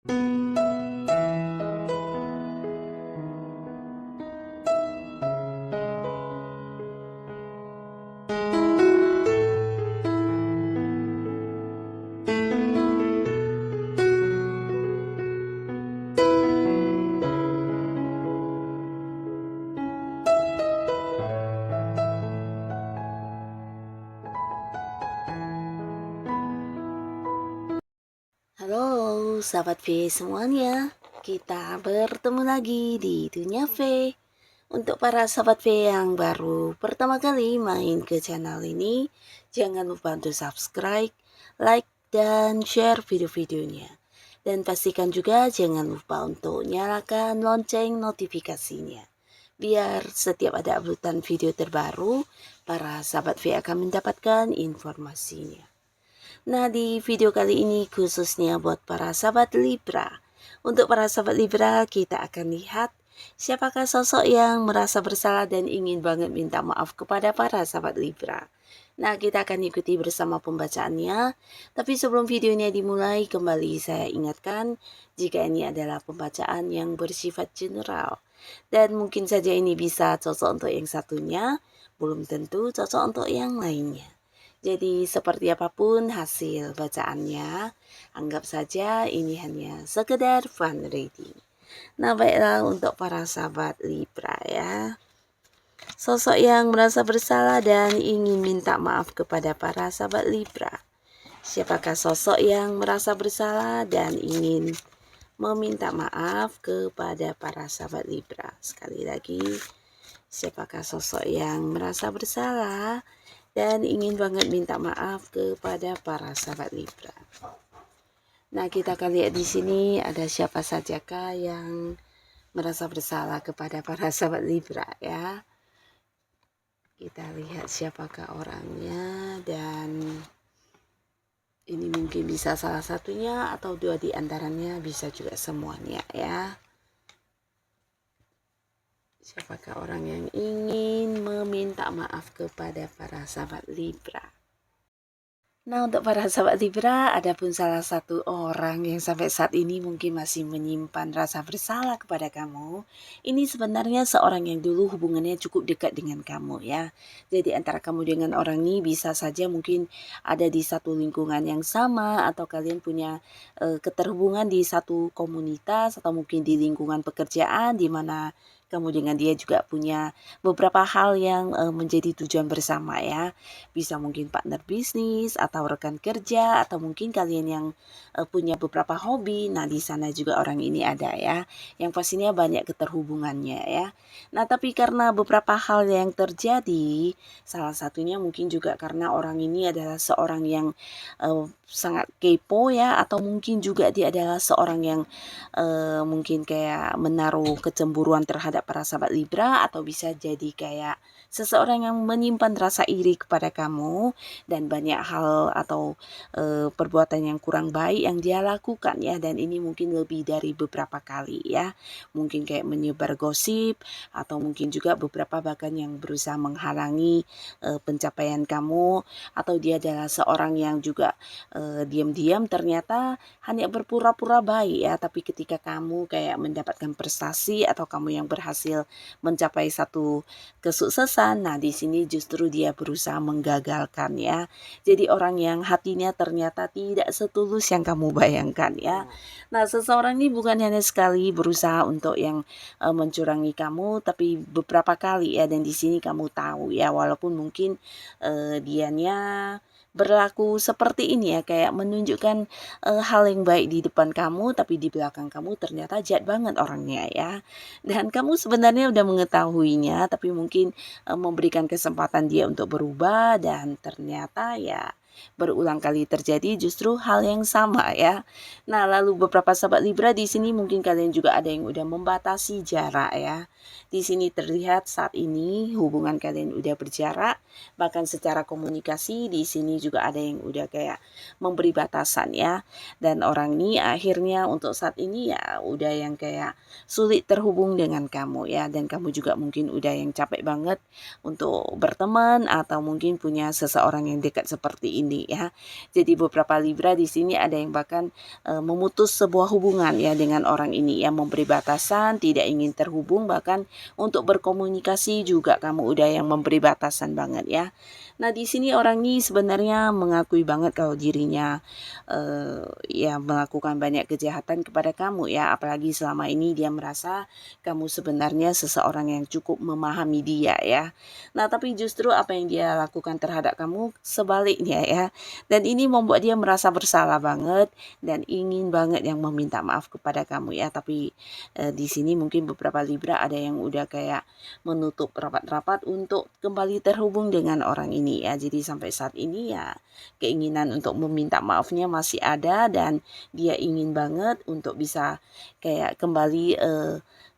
Halo sahabat V semuanya, kita bertemu lagi di Dunia V. Untuk para sahabat V yang baru pertama kali main ke channel ini, jangan lupa untuk subscribe, like, dan share video-videonya. Dan pastikan juga jangan lupa untuk nyalakan lonceng notifikasinya. Biar setiap ada uploadan video terbaru, para sahabat V akan mendapatkan informasinya. Nah, di video kali ini khususnya buat para sahabat Libra. Untuk para sahabat Libra, kita akan lihat siapakah sosok yang merasa bersalah dan ingin banget minta maaf kepada para sahabat Libra. Nah, kita akan ikuti bersama pembacaannya. Tapi sebelum videonya dimulai, kembali saya ingatkan jika ini adalah pembacaan yang bersifat general. Dan mungkin saja ini bisa cocok untuk yang satunya, belum tentu cocok untuk yang lainnya. Jadi seperti apapun hasil bacaannya, anggap saja ini hanya sekedar fun reading. Nah, baiklah untuk para sahabat Libra ya. Sosok yang merasa bersalah dan ingin minta maaf kepada para sahabat Libra. Siapakah sosok yang merasa bersalah dan ingin meminta maaf kepada para sahabat Libra? Sekali lagi, siapakah sosok yang merasa bersalah dan ingin banget minta maaf kepada para sahabat Libra? Nah, kita akan lihat di sini ada siapa sajakah yang merasa bersalah kepada para sahabat Libra ya. Kita lihat siapakah orangnya, dan ini mungkin bisa salah satunya atau dua di antaranya, bisa juga semuanya ya. Siapakah orang yang ingin meminta maaf kepada para sahabat Libra? Nah, untuk para sahabat Libra, ada pun salah satu orang yang sampai saat ini mungkin masih menyimpan rasa bersalah kepada kamu. Ini sebenarnya seorang yang dulu hubungannya cukup dekat dengan kamu ya. Jadi antara kamu dengan orang ini bisa saja mungkin ada di satu lingkungan yang sama, atau kalian punya keterhubungan di satu komunitas, atau mungkin di lingkungan pekerjaan di mana kamu dengan dia juga punya beberapa hal yang menjadi tujuan bersama ya. Bisa mungkin partner bisnis atau rekan kerja, atau mungkin kalian yang punya beberapa hobi. Nah, di sana juga orang ini ada ya. Yang pastinya banyak keterhubungannya ya. Nah, tapi karena beberapa hal yang terjadi, salah satunya mungkin juga karena orang ini adalah seorang yang sangat kepo ya, atau mungkin juga dia adalah seorang yang mungkin kayak menaruh kecemburuan terhadap para sahabat Libra, atau bisa jadi kayak seseorang yang menyimpan rasa iri kepada kamu, dan banyak hal atau perbuatan yang kurang baik yang dia lakukan ya, dan ini mungkin lebih dari beberapa kali ya. Mungkin kayak menyebar gosip, atau mungkin juga beberapa bahkan yang berusaha menghalangi pencapaian kamu, atau dia adalah seorang yang juga diam-diam ternyata hanya berpura-pura baik ya, tapi ketika kamu kayak mendapatkan prestasi atau kamu yang berhasil mencapai satu kesuksesan, nah di sini justru dia berusaha menggagalkan ya. Jadi orang yang hatinya ternyata tidak setulus yang kamu bayangkan ya. Nah, seseorang ini bukan hanya sekali berusaha untuk yang mencurangi kamu, tapi beberapa kali ya, dan di sini kamu tahu ya, walaupun mungkin dianya berlaku seperti ini ya, kayak menunjukkan hal yang baik di depan kamu, tapi di belakang kamu ternyata jahat banget orangnya ya. Dan kamu sebenarnya udah mengetahuinya, tapi mungkin memberikan kesempatan dia untuk berubah, dan ternyata ya berulang kali terjadi justru hal yang sama ya. Nah, lalu beberapa sahabat Libra di sini mungkin kalian juga ada yang udah membatasi jarak ya. Di sini terlihat saat ini hubungan kalian udah berjarak, bahkan secara komunikasi di sini juga ada yang udah kayak memberi batasan ya. Dan orang ini akhirnya untuk saat ini ya udah yang kayak sulit terhubung dengan kamu ya, dan kamu juga mungkin udah yang capek banget untuk berteman, atau mungkin punya seseorang yang dekat seperti ini ya. Jadi beberapa Libra di sini ada yang bahkan memutus sebuah hubungan ya dengan orang ini ya, memberi batasan, tidak ingin terhubung, bahkan untuk berkomunikasi juga kamu udah yang memberi batasan banget ya. Nah, di sini orang ini sebenarnya mengakui banget kalau dirinya ya melakukan banyak kejahatan kepada kamu ya, apalagi selama ini dia merasa kamu sebenarnya seseorang yang cukup memahami dia ya. Nah, tapi justru apa yang dia lakukan terhadap kamu sebaliknya ya. Dan ini membuat dia merasa bersalah banget dan ingin banget yang meminta maaf kepada kamu ya. Tapi di sini mungkin beberapa Libra ada yang udah kayak menutup rapat-rapat untuk kembali terhubung dengan orang ini ya. Jadi sampai saat ini ya keinginan untuk meminta maafnya masih ada dan dia ingin banget untuk bisa kayak kembali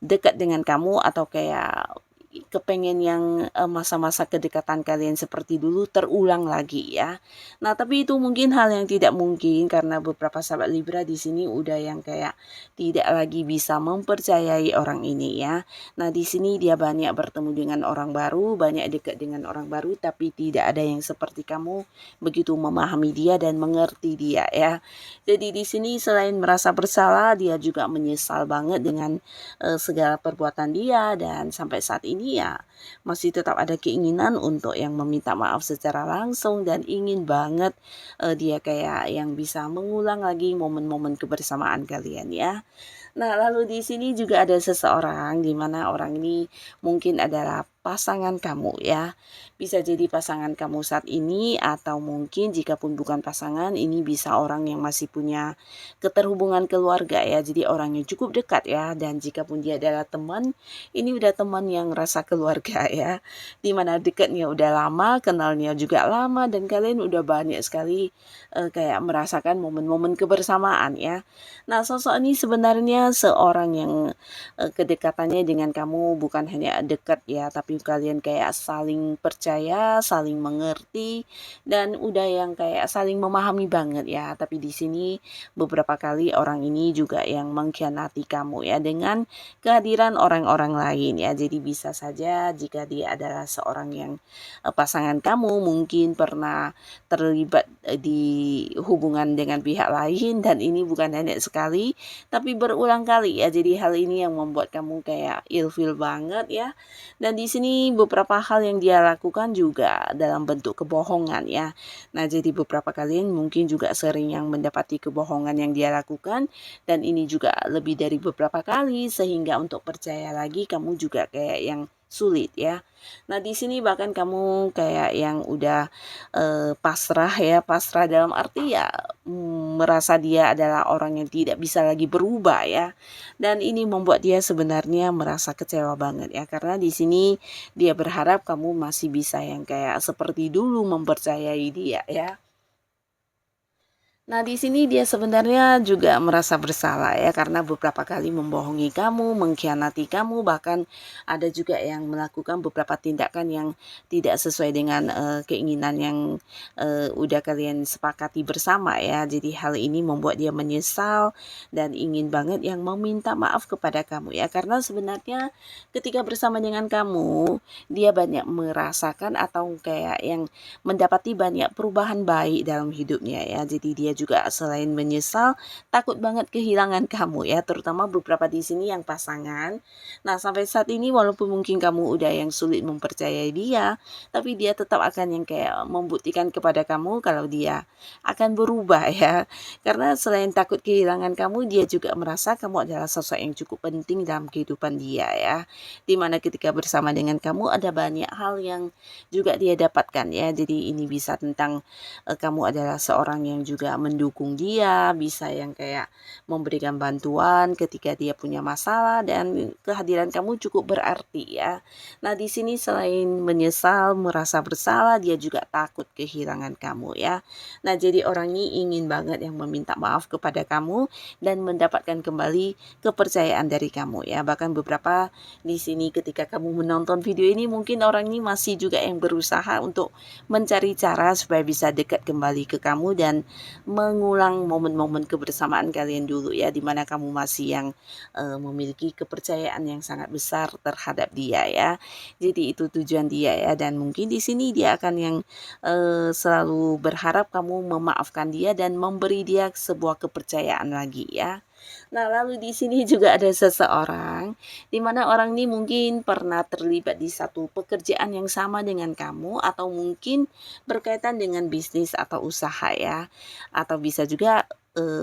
dekat dengan kamu atau kayak kepengen yang masa-masa kedekatan kalian seperti dulu terulang lagi ya. Nah, tapi itu mungkin hal yang tidak mungkin karena beberapa sahabat Libra di sini udah yang kayak tidak lagi bisa mempercayai orang ini ya. Nah, di sini dia banyak bertemu dengan orang baru, banyak dekat dengan orang baru, tapi tidak ada yang seperti kamu begitu memahami dia dan mengerti dia ya. Jadi di sini selain merasa bersalah, dia juga menyesal banget dengan segala perbuatan dia dan sampai saat ini ya masih tetap ada keinginan untuk yang meminta maaf secara langsung dan ingin banget dia kayak yang bisa mengulang lagi momen-momen kebersamaan kalian ya. Nah, lalu di sini juga ada seseorang di mana orang ini mungkin adalah pasangan kamu ya. Bisa jadi pasangan kamu saat ini atau mungkin jika pun bukan pasangan, ini bisa orang yang masih punya keterhubungan keluarga ya. Jadi orang yang cukup dekat ya, dan jika pun dia adalah teman, ini udah teman yang rasa keluarga ya. Dimana dekatnya udah lama, kenalnya juga lama dan kalian udah banyak sekali kayak merasakan momen-momen kebersamaan ya. Nah, sosok ini sebenarnya seorang yang kedekatannya dengan kamu bukan hanya dekat ya, tapi kalian kayak saling percaya, saling mengerti, dan udah yang kayak saling memahami banget ya. Tapi di sini beberapa kali orang ini juga yang mengkhianati kamu ya dengan kehadiran orang-orang lain ya. Jadi bisa saja jika dia adalah seorang yang pasangan kamu mungkin pernah terlibat di hubungan dengan pihak lain dan ini bukan hanya sekali tapi berulang kali ya. Jadi hal ini yang membuat kamu kayak ilfil banget ya. Dan di sini beberapa hal yang dia lakukan juga dalam bentuk kebohongan ya. Nah, jadi beberapa kalian mungkin juga sering yang mendapati kebohongan yang dia lakukan dan ini juga lebih dari beberapa kali sehingga untuk percaya lagi kamu juga kayak yang sulit ya. Nah, di sini bahkan kamu kayak yang udah pasrah ya, pasrah dalam arti ya merasa dia adalah orang yang tidak bisa lagi berubah ya. Dan ini membuat dia sebenarnya merasa kecewa banget ya karena di sini dia berharap kamu masih bisa yang kayak seperti dulu mempercayai dia ya. Nah, di sini dia sebenarnya juga merasa bersalah ya karena beberapa kali membohongi kamu, mengkhianati kamu, bahkan ada juga yang melakukan beberapa tindakan yang tidak sesuai dengan keinginan yang udah kalian sepakati bersama ya. Jadi hal ini membuat dia menyesal dan ingin banget yang meminta maaf kepada kamu ya karena sebenarnya ketika bersama dengan kamu, dia banyak merasakan atau kayak yang mendapati banyak perubahan baik dalam hidupnya ya. Jadi dia juga selain menyesal, takut banget kehilangan kamu ya, terutama beberapa di sini yang pasangan. Nah, sampai saat ini walaupun mungkin kamu udah yang sulit mempercayai dia, tapi dia tetap akan yang kayak membuktikan kepada kamu kalau dia akan berubah ya. Karena selain takut kehilangan kamu, dia juga merasa kamu adalah sosok yang cukup penting dalam kehidupan dia ya. Dimana ketika bersama dengan kamu ada banyak hal yang juga dia dapatkan ya. Jadi ini bisa tentang kamu adalah seorang yang juga mendukung dia, bisa yang kayak memberikan bantuan ketika dia punya masalah dan kehadiran kamu cukup berarti ya. Nah, di sini selain menyesal, merasa bersalah, dia juga takut kehilangan kamu ya. Nah, jadi orang ini ingin banget yang meminta maaf kepada kamu dan mendapatkan kembali kepercayaan dari kamu ya. Bahkan beberapa di sini ketika kamu menonton video ini mungkin orang ini masih juga yang berusaha untuk mencari cara supaya bisa dekat kembali ke kamu dan mengulang momen-momen kebersamaan kalian dulu ya, dimana kamu masih yang memiliki kepercayaan yang sangat besar terhadap dia ya. Jadi itu tujuan dia ya, dan mungkin di sini dia akan yang selalu berharap kamu memaafkan dia dan memberi dia sebuah kepercayaan lagi ya. Nah, lalu di sini juga ada seseorang di mana orang ini mungkin pernah terlibat di satu pekerjaan yang sama dengan kamu, atau mungkin berkaitan dengan bisnis atau usaha ya. Atau bisa juga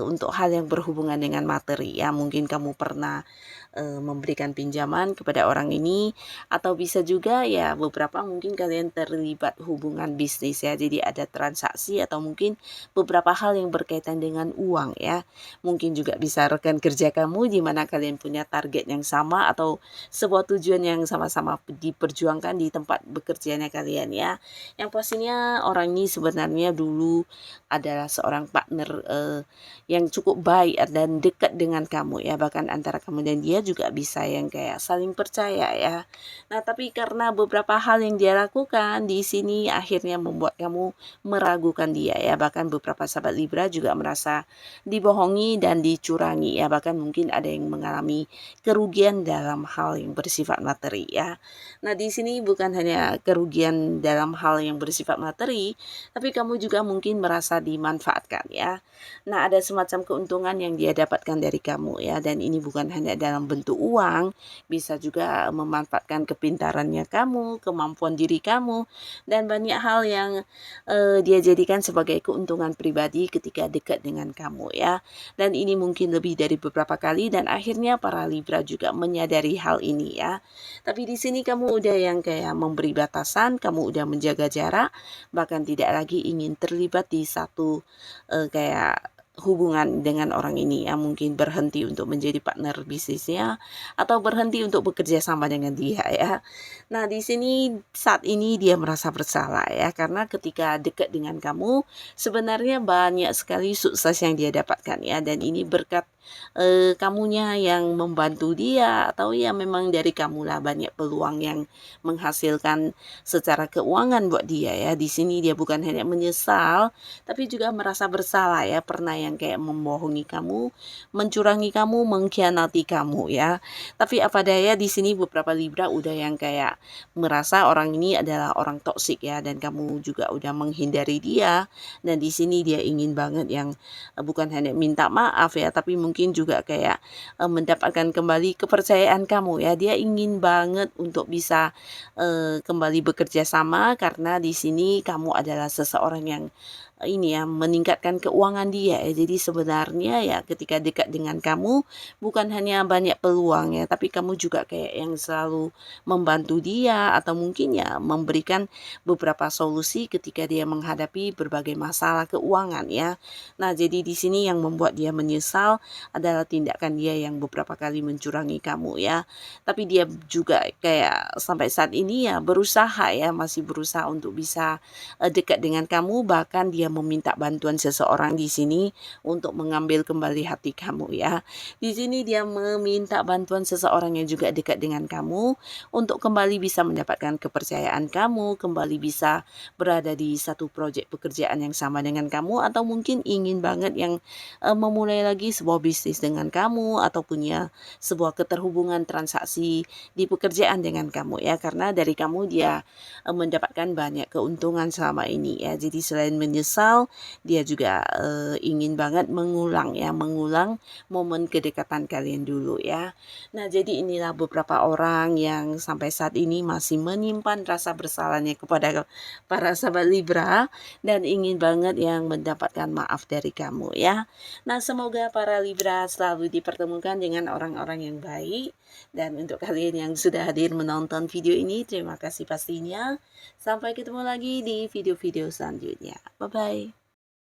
untuk hal yang berhubungan dengan materi ya. Mungkin kamu pernah memberikan pinjaman kepada orang ini, atau bisa juga ya beberapa mungkin kalian terlibat hubungan bisnis ya. Jadi ada transaksi atau mungkin beberapa hal yang berkaitan dengan uang ya. Mungkin juga bisa rekan kerja kamu di mana kalian punya target yang sama atau sebuah tujuan yang sama-sama diperjuangkan di tempat bekerjanya kalian ya. Yang pastinya orang ini sebenarnya dulu adalah seorang partner yang cukup baik dan dekat dengan kamu ya, bahkan antara kamu dan dia juga bisa yang kayak saling percaya ya. Nah, tapi karena beberapa hal yang dia lakukan di sini akhirnya membuat kamu meragukan dia ya, bahkan beberapa sahabat Libra juga merasa dibohongi dan dicurangi ya, bahkan mungkin ada yang mengalami kerugian dalam hal yang bersifat materi ya. Nah, di sini bukan hanya kerugian dalam hal yang bersifat materi, tapi kamu juga mungkin merasa dimanfaatkan ya. Nah, ada semacam keuntungan yang dia dapatkan dari kamu ya, dan ini bukan hanya dalam bentuk uang, bisa juga memanfaatkan kepintarannya kamu, kemampuan diri kamu, dan banyak hal yang dia jadikan sebagai keuntungan pribadi ketika dekat dengan kamu ya. Dan ini mungkin lebih dari beberapa kali, dan akhirnya para Libra juga menyadari hal ini ya. Tapi di sini kamu udah yang kayak memberi batasan, kamu udah menjaga jarak, bahkan tidak lagi ingin terlibat di satu kayak hubungan dengan orang ini ya, mungkin berhenti untuk menjadi partner bisnisnya atau berhenti untuk bekerja sama dengan dia ya. Nah, di sini saat ini dia merasa bersalah ya, karena ketika dekat dengan kamu sebenarnya banyak sekali sukses yang dia dapatkan ya, dan ini berkat kamunya yang membantu dia, atau ya memang dari kamulah banyak peluang yang menghasilkan secara keuangan buat dia ya. Di sini dia bukan hanya menyesal tapi juga merasa bersalah ya, pernah yang kayak membohongi kamu, mencurangi kamu, mengkhianati kamu ya. Tapi apa daya di sini beberapa Libra udah yang kayak merasa orang ini adalah orang toksik ya, dan kamu juga udah menghindari dia. Dan di sini dia ingin banget yang bukan hanya minta maaf ya, tapi mungkin juga kayak mendapatkan kembali kepercayaan kamu ya. Dia ingin banget untuk bisa kembali bekerja sama, karena di sini kamu adalah seseorang yang ini ya, meningkatkan keuangan dia ya. Jadi sebenarnya ya ketika dekat dengan kamu bukan hanya banyak peluang ya, tapi kamu juga kayak yang selalu membantu dia, atau mungkin ya memberikan beberapa solusi ketika dia menghadapi berbagai masalah keuangan ya. Nah, jadi di sini yang membuat dia menyesal adalah tindakan dia yang beberapa kali mencurangi kamu ya. Tapi dia juga kayak sampai saat ini ya berusaha ya, masih berusaha untuk bisa dekat dengan kamu, bahkan dia meminta bantuan seseorang di sini untuk mengambil kembali hati kamu ya. Di sini dia meminta bantuan seseorang yang juga dekat dengan kamu untuk kembali bisa mendapatkan kepercayaan kamu, kembali bisa berada di satu proyek pekerjaan yang sama dengan kamu, atau mungkin ingin banget yang memulai lagi sebuah bisnis dengan kamu, atau punya sebuah keterhubungan transaksi di pekerjaan dengan kamu ya, karena dari kamu dia mendapatkan banyak keuntungan selama ini ya. Jadi selain menyesal, dia juga ingin banget mengulang momen kedekatan kalian dulu ya. Nah, jadi inilah beberapa orang yang sampai saat ini masih menyimpan rasa bersalahnya kepada para sahabat Libra, dan ingin banget yang mendapatkan maaf dari kamu ya. Nah, semoga para Libra selalu dipertemukan dengan orang-orang yang baik. Dan untuk kalian yang sudah hadir menonton video ini, terima kasih pastinya. Sampai ketemu lagi di video-video selanjutnya. Bye-bye.